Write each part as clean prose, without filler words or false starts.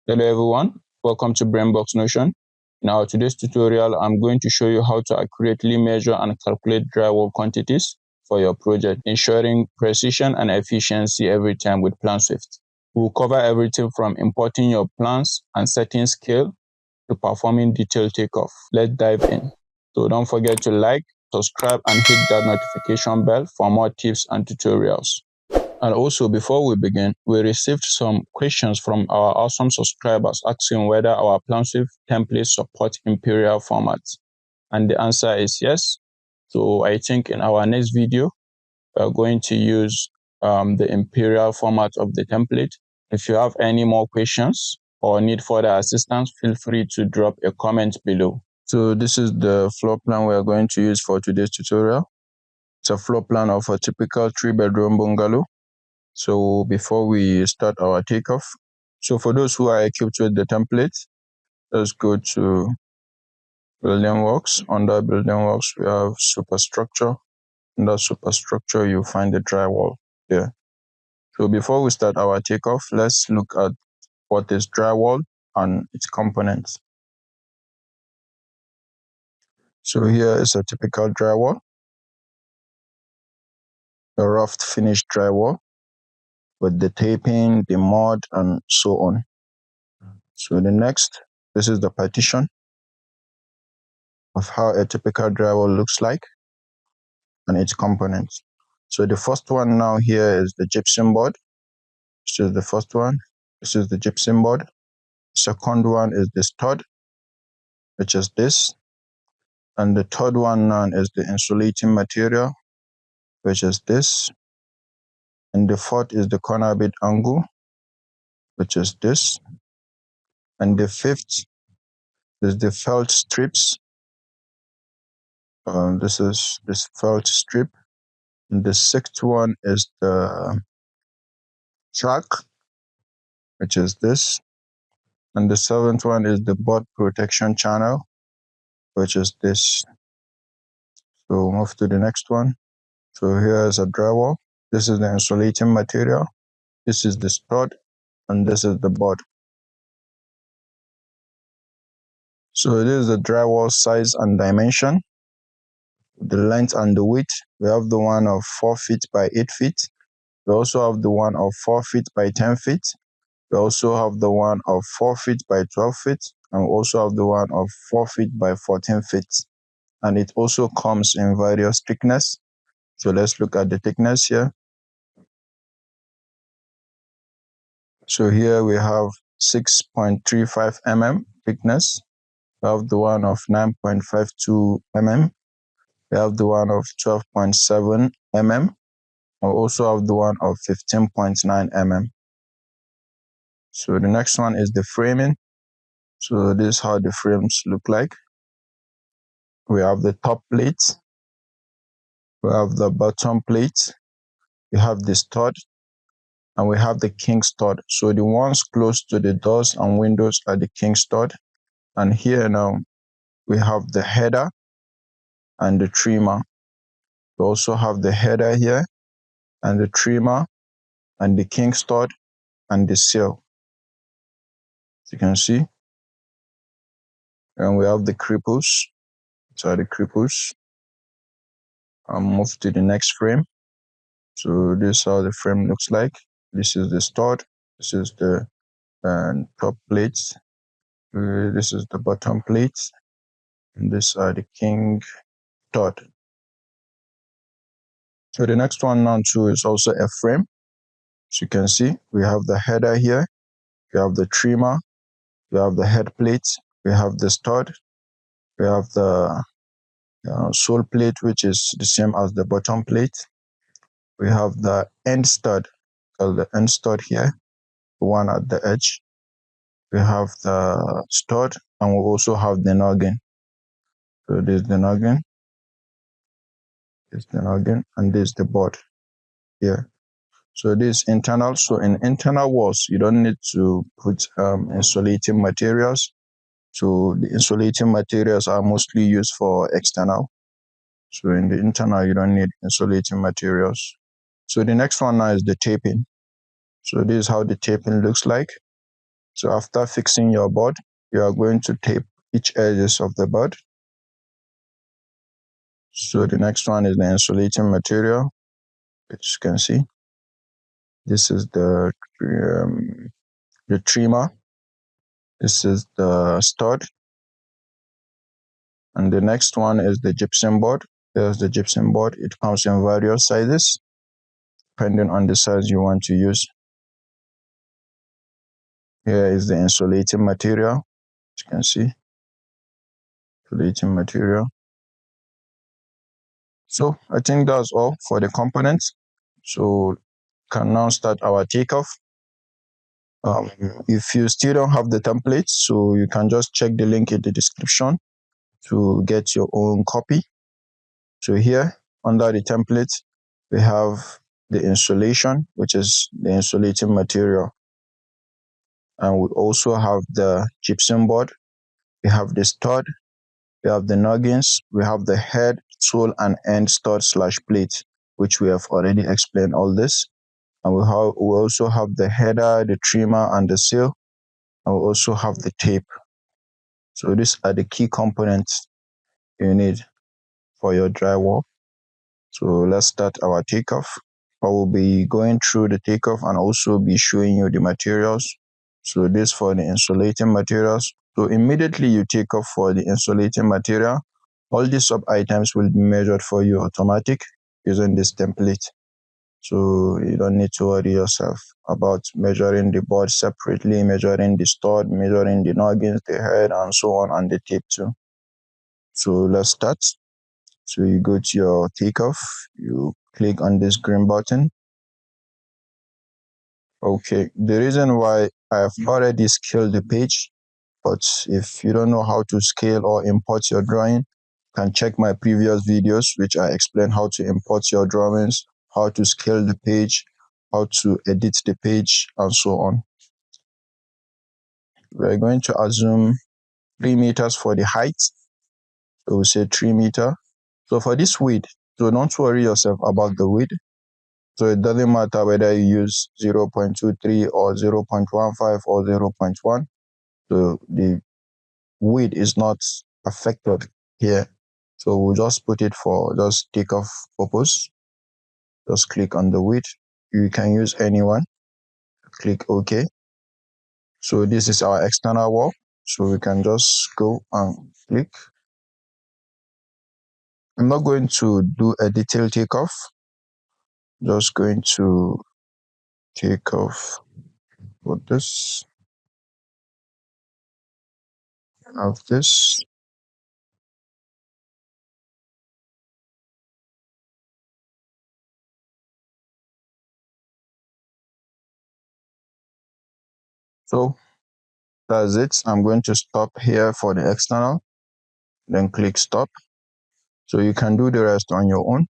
Hello everyone, welcome to Brainbox Notion. In our today's tutorial, I'm going to show you how to accurately measure and calculate drywall quantities for your project, ensuring precision and efficiency every time with PlanSwift. We'll cover everything from importing your plans and setting scale to performing detailed takeoff. Let's dive in. So don't forget to like, subscribe, and hit that notification bell for more tips and tutorials. And also, before we begin, we received some questions from our awesome subscribers asking whether our PlanSwift templates support imperial formats. And the answer is yes. So I think in our next video, we're going to use the imperial format of the template. If you have any more questions or need further assistance, feel free to drop a comment below. So this is the floor plan we are going to use for today's tutorial. It's a floor plan of a typical 3-bedroom bungalow. So before we start our takeoff, so for those who are equipped with the template, let's go to Building Works. Under Building Works, we have Superstructure. Under Superstructure, you find the drywall here. So before we start our takeoff, let's look at what is drywall and its components. So here is a typical drywall, a rough finished drywall with the taping, the mud, and so on. So the next, this is the partition of how a typical drywall looks like and its components. So the first one now here is the gypsum board. This is the first one. This is the gypsum board. Second one is the stud, which is this. And the third one now is the insulating material, which is this. And the fourth is the corner bit angle, which is this. And the fifth is the felt strips. This is this felt strip. And the sixth one is the track, which is this. And the seventh one is the board protection channel, which is this. So move to the next one. So here is a drywall. This is the insulating material. This is the stud, and this is the board. So this is the drywall size and dimension. The length and the width. We have the one of 4 feet by 8 feet. We also have the one of 4 feet by 10 feet. We also have the one of 4 feet by 12 feet. And we also have the one of 4 feet by 14 feet. And it also comes in various thickness. So let's look at the thickness here. So here we have 6.35 mm thickness. We have the one of 9.52 mm. We have the one of 12.7 mm. We also have the one of 15.9 mm. So the next one is the framing. So this is how the frames look like. We have the top plate. We have the bottom plate. We have the stud. And we have the king stud. So the ones close to the doors and windows are the king stud. And here now we have the header and the trimmer. We also have the header here and the trimmer and the king stud and the seal. As you can see. And we have the cripples. So the cripples. I'll move to the next frame. So this is how the frame looks like. This is the stud. This is the top plate. This is the bottom plate. And these are the king stud. So the next one now too is also a frame. As you can see, we have the header here. We have the trimmer. We have the head plate. We have the stud. We have the sole plate, which is the same as the bottom plate. We have the end stud, called the end stud here, the one at the edge. We have the stud, and we also have the noggin. So this is the noggin. This is the noggin, and this is the board here. So this is internal. So in internal walls, you don't need to put insulating materials. So the insulating materials are mostly used for external. So in the internal, you don't need insulating materials. So the next one now is the taping. So this is how the taping looks like. So after fixing your board, you are going to tape each edges of the board. So the next one is the insulating material, which you can see. This is the trimmer. This is the stud. And the next one is the gypsum board. There's the gypsum board. It comes in various sizes, depending on the size you want to use. Here is the insulating material, as you can see. Insulating material. So I think that's all for the components. So can now start our takeoff. If you still don't have the template, so you can just check the link in the description to get your own copy. So here under the template, we have the insulation, which is the insulating material. And we also have the gypsum board. We have the stud. We have the noggins. We have the head, sole, and end stud / plate, which we have already explained all this. And we also have the header, the trimmer, and the seal. And we also have the tape. So these are the key components you need for your drywall. So let's start our takeoff. I will be going through the takeoff and also be showing you the materials. So this for the insulating materials. So immediately you take off for the insulating material, all these sub items will be measured for you automatic using this template. So you don't need to worry yourself about measuring the board separately, measuring the stud, measuring the noggins, the head, and so on, and the tape too. So let's start. So you go to your takeoff, you click on this green button. Okay, the reason why I have already scaled the page, but if you don't know how to scale or import your drawing, you can check my previous videos, which I explain how to import your drawings, how to scale the page, how to edit the page, and so on. We're going to assume 3 meters for the height. So we'll say 3 meters. So for this width, so don't worry yourself about the width. So it doesn't matter whether you use 0.23 or 0.15 or 0.1. So the width is not affected here. So we'll just put it for just takeoff purpose. Just click on the width. You can use anyone. Click OK. So this is our external wall. So we can just go and click. I'm not going to do a detailed takeoff. Just going to take off for this. Of this. So that's it. I'm going to stop here for the external, then click stop. So you can do the rest on your own.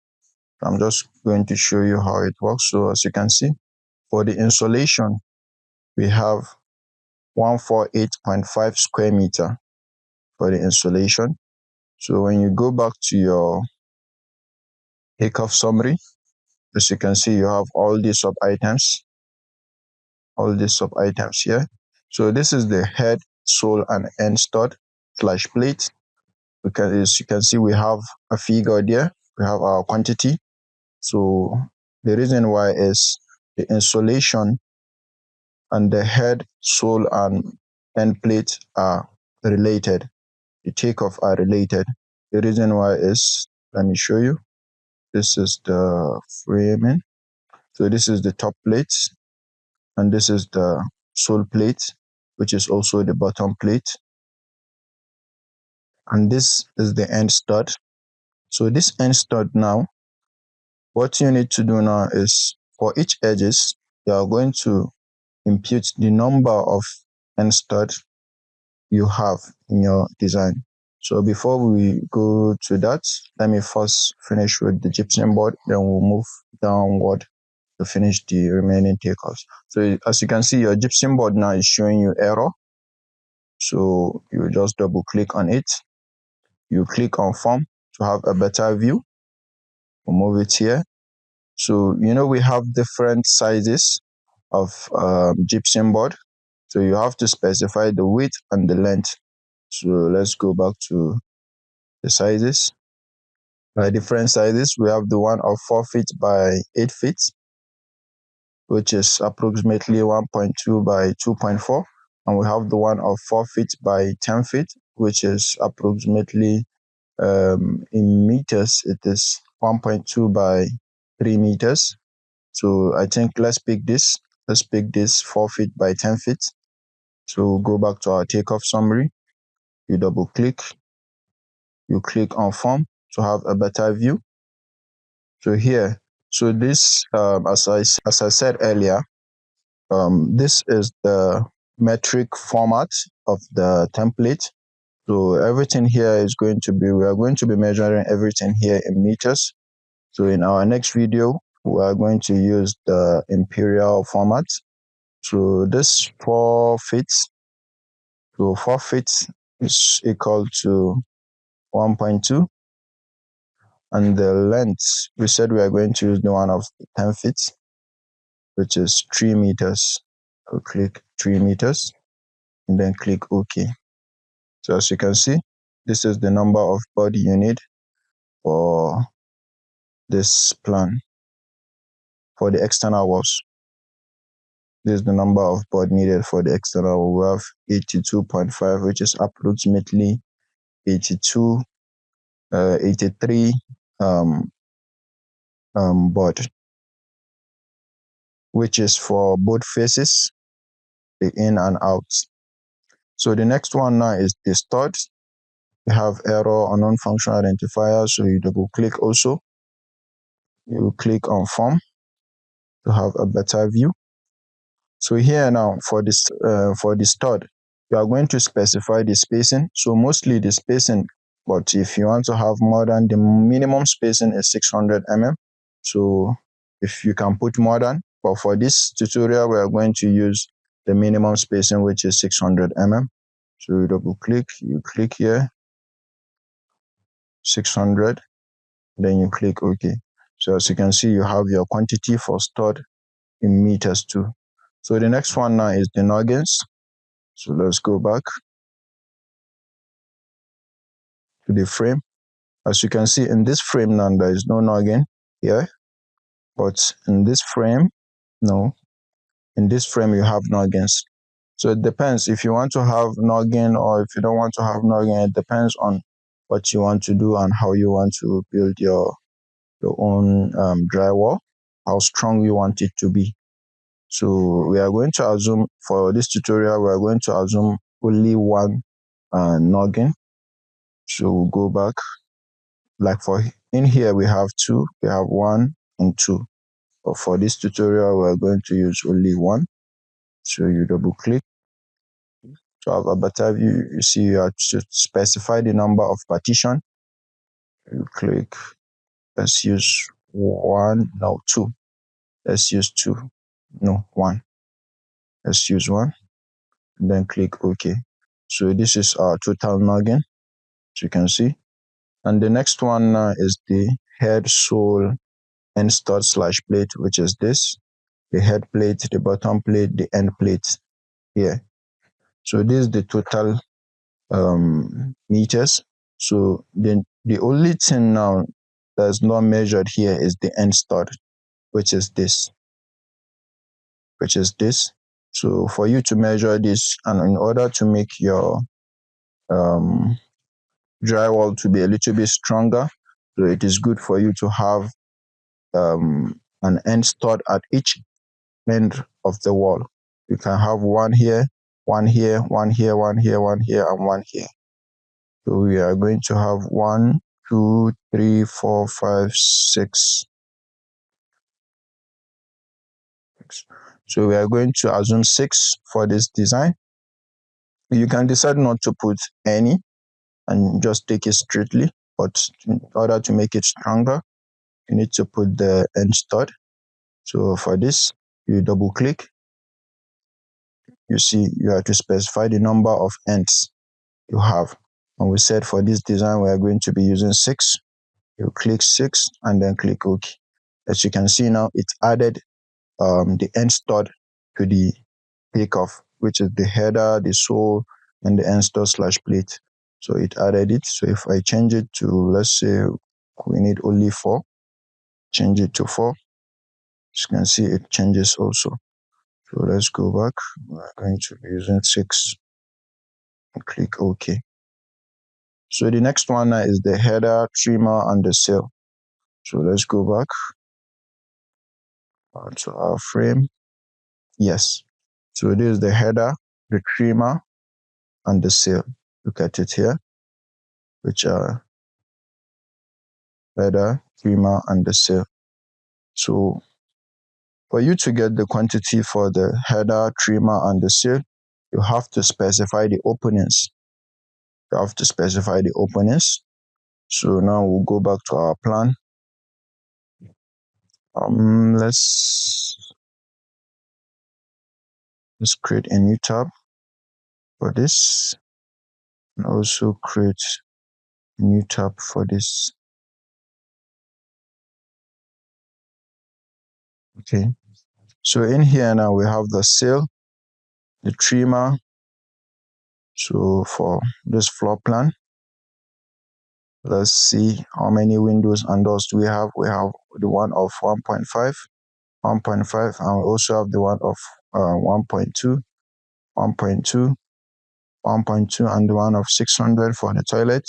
I'm just going to show you how it works. So as you can see, for the insulation, we have 148.5 square meter for the insulation. So when you go back to your takeoff summary, as you can see, you have all these sub items, here. So this is the head, sole, and end stud / plate. As you can see, we have a figure there. We have our quantity. So the reason why is the insulation and the head, sole, and end plate are related. The takeoff are related. The reason why is, let me show you. This is the framing. So this is the top plate, and this is the sole plate, which is also the bottom plate. And this is the end stud. So this end stud now, what you need to do now is for each edges, you are going to impute the number of end stud you have in your design. So before we go to that, let me first finish with the gypsum board, then we'll move downward to finish the remaining takeoffs. So as you can see, your gypsum board now is showing you error. So you just double click on it. You click on form to have a better view. We'll move it here. So we have different sizes of gypsum board. So you have to specify the width and the length. So let's go back to the sizes. Different sizes. We have the one of 4 feet by 8 feet, which is approximately 1.2 by 2.4. And we have the one of 4 feet by 10 feet, which is approximately in meters, it is 1.2 by 3 meters. So I think let's pick this. Let's pick this 4 feet by 10 feet. So go back to our takeoff summary. You double click. You click on form to have a better view. So here, so this, as I said earlier, this is the metric format of the template. So everything here is going to be, we are going to be measuring everything here in meters. So in our next video, we are going to use the imperial format. So this 4 feet, so 4 feet is equal to 1.2. And the length, we said we are going to use the one of 10 feet, which is 3 meters. I'll click 3 meters and then click OK. So as you can see, this is the number of board you need for this plan for the external walls. This is the number of board needed for the external wall. We have 82.5, which is approximately 83 board, which is for both faces, the in and out. So the next one now is the stud. We have error unknown function identifier. So you double click also. You click on form to have a better view. So here now for this for the stud, you are going to specify the spacing. So mostly the spacing, but if you want to have more than the minimum spacing is 600 mm. So if you can put more than, but for this tutorial we are going to use the minimum spacing, which is 600 mm. So you double click, you click here, 600, then you click OK. So as you can see, you have your quantity for stud in meters too. So the next one now is the noggins. So let's go back to the frame. As you can see in this frame now, there is no noggin here, but in this frame, no. In this frame, you have noggins. So it depends if you want to have noggin or if you don't want to have noggin. It depends on what you want to do and how you want to build your own drywall, how strong you want it to be. So we are going to assume for this tutorial, we are going to assume only one noggin. So we'll go back. Like for in here, we have 2, we have 1 and 2. But for this tutorial, we're going to use only 1. So you double click to have a better view. You see you have to specify the number of partition. You click, let's use 1, no 2. Let's use 2, no 1. Let's use 1, and then click OK. So this is our total noggin, as you can see. And the next one is the head, sole, end stud / plate, which is this, the head plate, the bottom plate, the end plate here. So this is the total meters. So then the only thing now that's not measured here is the end stud, which is this. So for you to measure this, and in order to make your drywall to be a little bit stronger, so it is good for you to have an end stud at each end of the wall. You can have one here, one here, one here, one here, one here, and one here. So we are going to have 1, 2, 3, 4, 5, 6. So we are going to assume 6 for this design. You can decide not to put any and just take it straightly, but in order to make it stronger, you need to put the end stud. So for this, you double click. You see you have to specify the number of ends you have. And we said for this design, we are going to be using 6. You click 6 and then click OK. As you can see now, it added the end stud to the takeoff. which is the header, the sole, and the end store / plate. So it added it. So if I change it to, let's say we need only 4, change it to 4. As you can see, it changes also. So let's go back. We're going to be using 6 and click OK. So the next one is the header, trimmer, and the sail. So let's go back to our frame. Yes. So this is the header, the trimmer, and the sail. Look at it here, which are header, trimmer, and the sail. So for you to get the quantity for the header, trimmer, and the sail, you have to specify the openings. So now we'll go back to our plan. Let's create a new tab for this, and also create a new tab for this. Okay. So in here now we have the sail, the trimmer. So for this floor plan, let's see how many windows and doors do we have. We have the one of 1.5, 1.5, and we also have the one of 1.2, 1.2, 1.2, and the one of 600 for the toilet.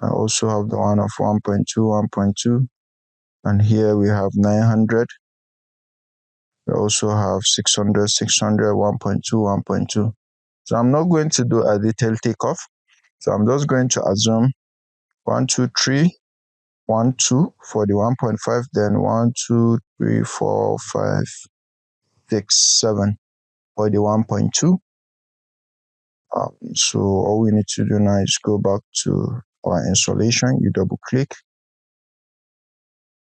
I also have the one of 1.2, 1.2, and here we have 900. We also have 600, 600, 1.2, 1.2. So I'm not going to do a detailed takeoff. So I'm just going to assume 1, 2, 3, 1, 2 for the 1.5, then 1, 2, 3, 4, 5, 6, 7 for the 1.2. So all we need to do now is go back to our installation. You double click.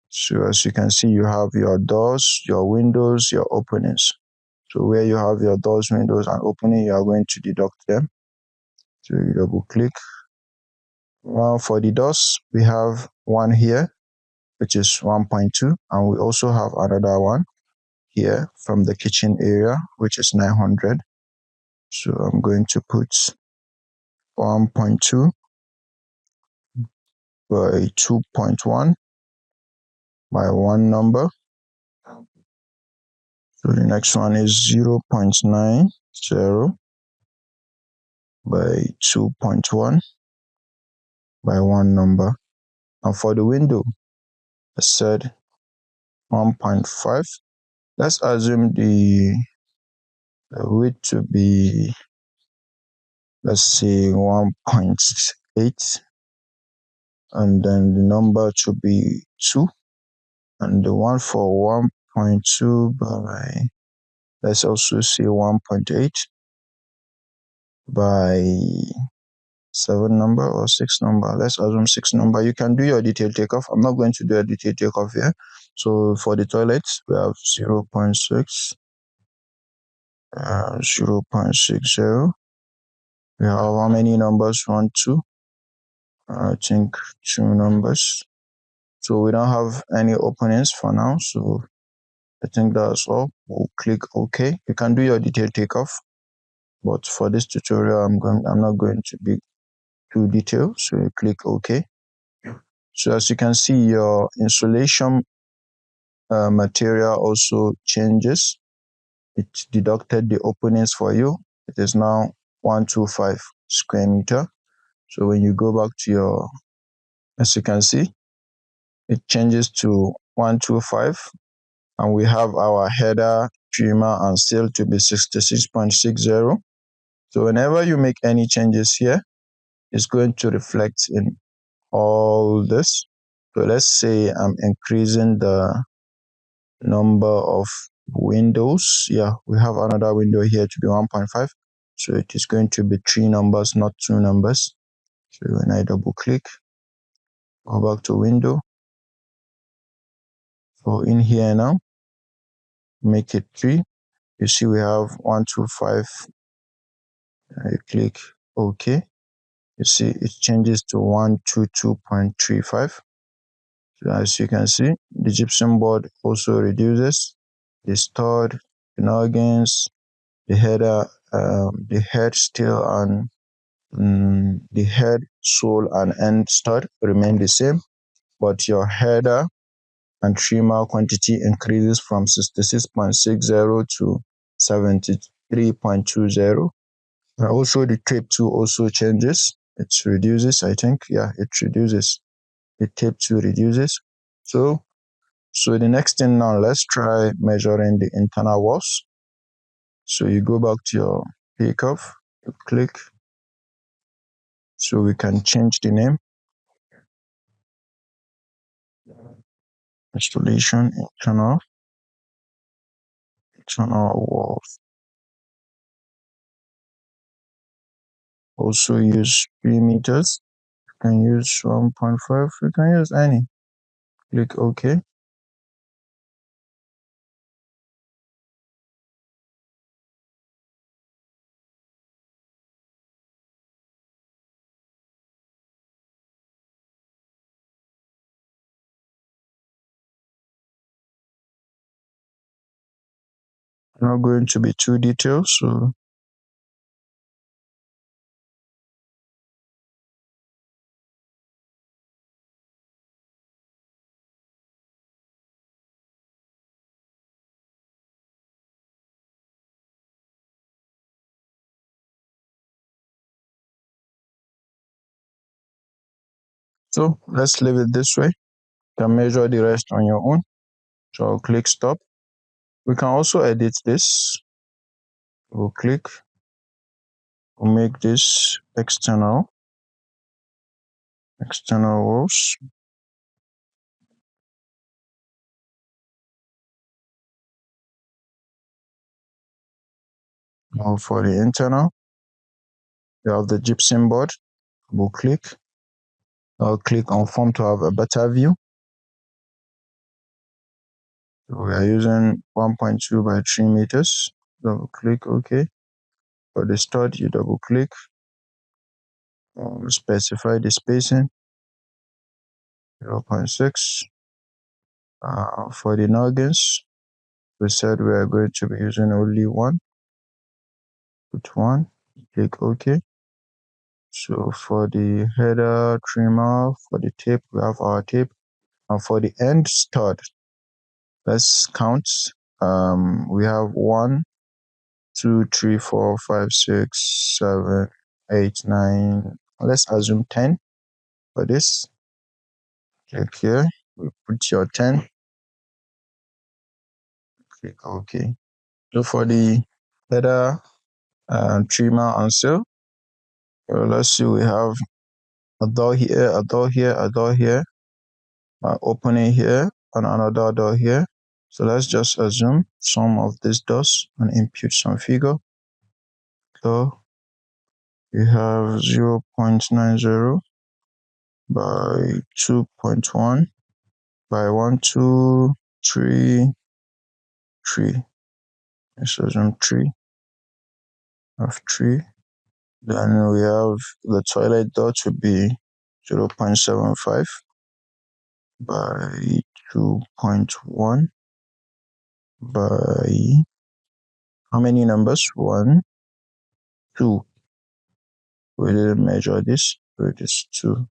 So as you can see, you have your doors, your windows, your openings. So where you have your doors, windows, and opening, you are going to deduct them. So you double click. Now for the doors, we have one here, which is 1.2, and we also have another one here from the kitchen area, which is 900. So I'm going to put 1.2 by 2.1 by one number. So the next one is 0.90 by 2.1 by one number. And for the window, I said 1.5. Let's assume the width to be, let's say 1.8, and then the number to be 2, and the one for 1.2 by, let's also say 1.8 by 7 number or 6 number. Let's assume 6 number. You can do your detailed takeoff. I'm not going to do a detailed takeoff here. So for the toilets, we have 0.6, 0.60. We have how many numbers? 1, 2. I think 2 numbers. So we don't have any openings for now. So I think that's all. We'll click OK. You can do your detailed takeoff, but for this tutorial, I'm not going to be too detailed. So you click OK. So as you can see, your insulation material also changes. It deducted the openings for you. It is now 125 square meter. So when you go back to your, as you can see, it changes to 125, and we have our header, trimmer, and sail to be 66.60. So whenever you make any changes here, it's going to reflect in all this. So let's say I'm increasing the number of windows. Yeah, we have another window here to be 1.5. So it is going to be 3 numbers, not 2 numbers. So when I double click, go back to window. So in here now, make it 3. You see we have 125. I click OK. You see it changes to 122.35. So as you can see, the gypsum board also reduces the stored noggins, the header, the head steel and the head, sole, and end stud remain the same, but your header and trimmer quantity increases from 66.60 to 73.20. And also the tape tool also changes. It reduces, I think. Yeah, it reduces. The tape tool reduces. So the next thing now, let's try measuring the internal walls. So you go back to your takeoff, you click, so we can change the name. Installation internal walls. Also use 3 meters. You can use 1.5. You can use any. Click OK. I'm not going to be too detailed, so let's leave it this way. You can measure the rest on your own. So I'll click stop. We can also edit this. We'll click. We'll make this external walls. Now for the internal, we have the gypsum board. We'll click. I'll click on form to have a better view. So we are using 1.2 by 3 meters. Double click OK. For the stud, you double click. Specify the spacing 0.6. For the noggins, we said we are going to be using only one. Put one. Click OK. So for the header trimmer, for the tape, we have our tape. And for the end stud, let's count. We have 1, 2, 3, 4, 5, 6, 7, 8, 9. Let's assume 10 for this. Click here. We put your 10. Click OK. So for the header trimmer and seal, let's see, we have a door here, a door here, a door here, opening here, and another door here. So let's just assume some of these doors and impute some figure. So we have 0.90 by 2.1 by 1, 2, 3, 3. Let's assume 3 of 3. Then we have the toilet door to be 0.75 by 2.1 by how many numbers? 1, 2. We didn't measure this, so it is 2.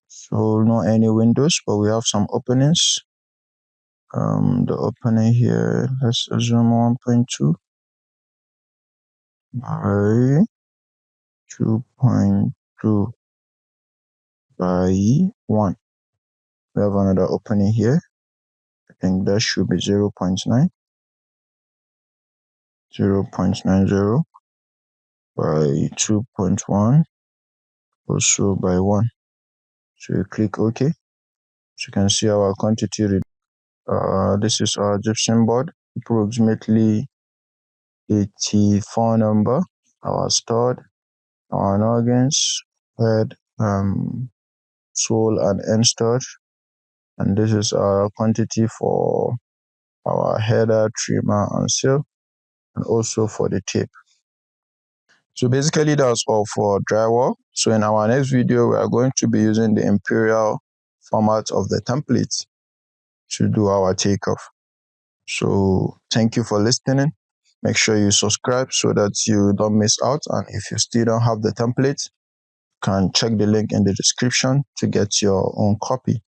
So not any windows, but we have some openings. The opening here, let's assume 1.2 by 2.2 by 1. We have another opening here. I think that should be 0.9. 0.90 by 2.1, also by 1. So you click OK. So you can see our quantity. This is our gypsum board, approximately 84 number. Our stud, our noggins, head, sole, and end stud. And this is our quantity for our header, trimmer, and seal, and also for the tape. So basically that's all for drywall. So in our next video, we are going to be using the imperial format of the template to do our takeoff. So thank you for listening. Make sure you subscribe so that you don't miss out. And if you still don't have the template, you can check the link in the description to get your own copy.